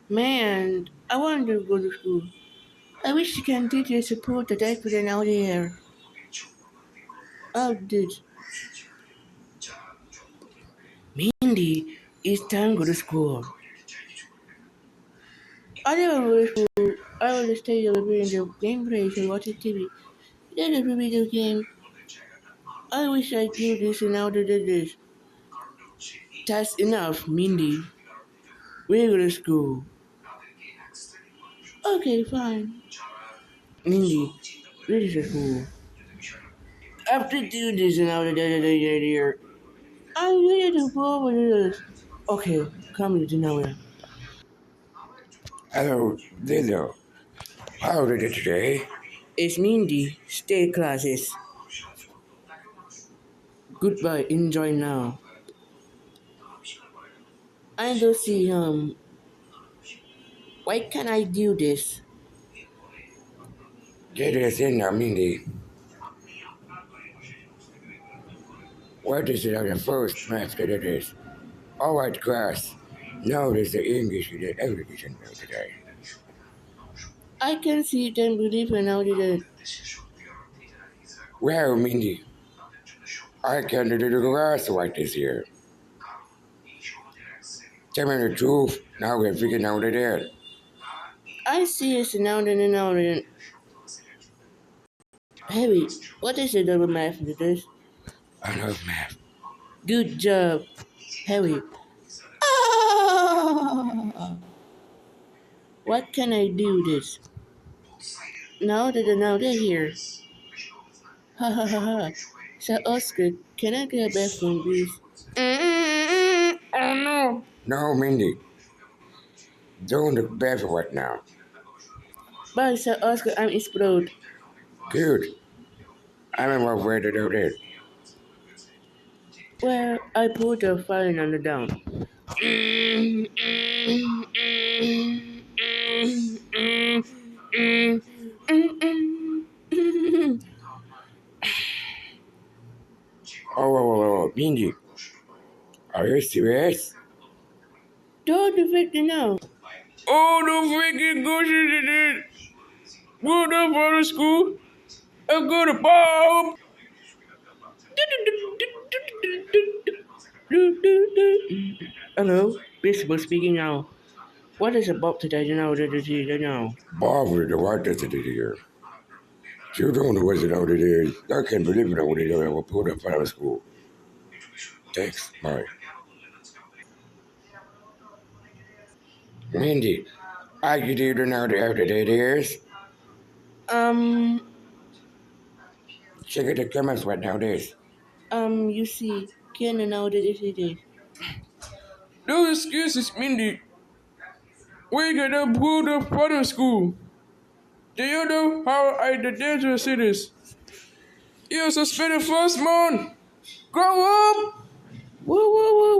Man, I want to go to school. I wish you can teach your support that I put in out here. Oh, dude. Mindy, it's time to go to school. I never go to school. I will stay over in the game place and watch the TV. Then a video game. I wish I do this and now to do this. That's enough, Mindy. We go to school. Okay, fine. Mindy, this is school. I have to do this and now to do this. I'm ready to go with this. Okay, come to nowhere. Hello, Lilo. How did it today? It's Mindy. Stay classes. Goodbye. Enjoy now. I don't see why can't I do this? Get us in now, Mindy. What is it on the first math that it is? All right, class. Now there's the English and the education bill today. I can see it and believe and now did it. Well, Mindy, I can't do the class like this year. Tell me the truth. Now we're figuring out it. I see it's now and now and heavy. What is the double math to this? I love math. Good job, Harry. Ah! What can I do this? Now they're here. Ha ha ha ha. So Oscar, can I get a bathroom, please? Oh no. No, Mindy. Don't look bad for what now. Bye, Sir Oscar, I'm explode. Good. I'm in my way to do this. Well, I put a fire on the down. Mindy. Are you serious? Don't defect it now. Oh, the freaking gooses in it. What up, out of school? I'm gonna bomb. Hello, principal speaking now. What is about today now? Barbara, the white does it here. You don't know what it is. I can't believe it when they ever put up out of school. Thanks. Bye. Mindy, I get you to know the after date is. Um, Check out the comments right nowadays. you see, can you know that it is? No excuses, Mindy. We gotta put up out of school. Do you know how dangerous it is? You're suspended first month. Grow up! Woo woo woo!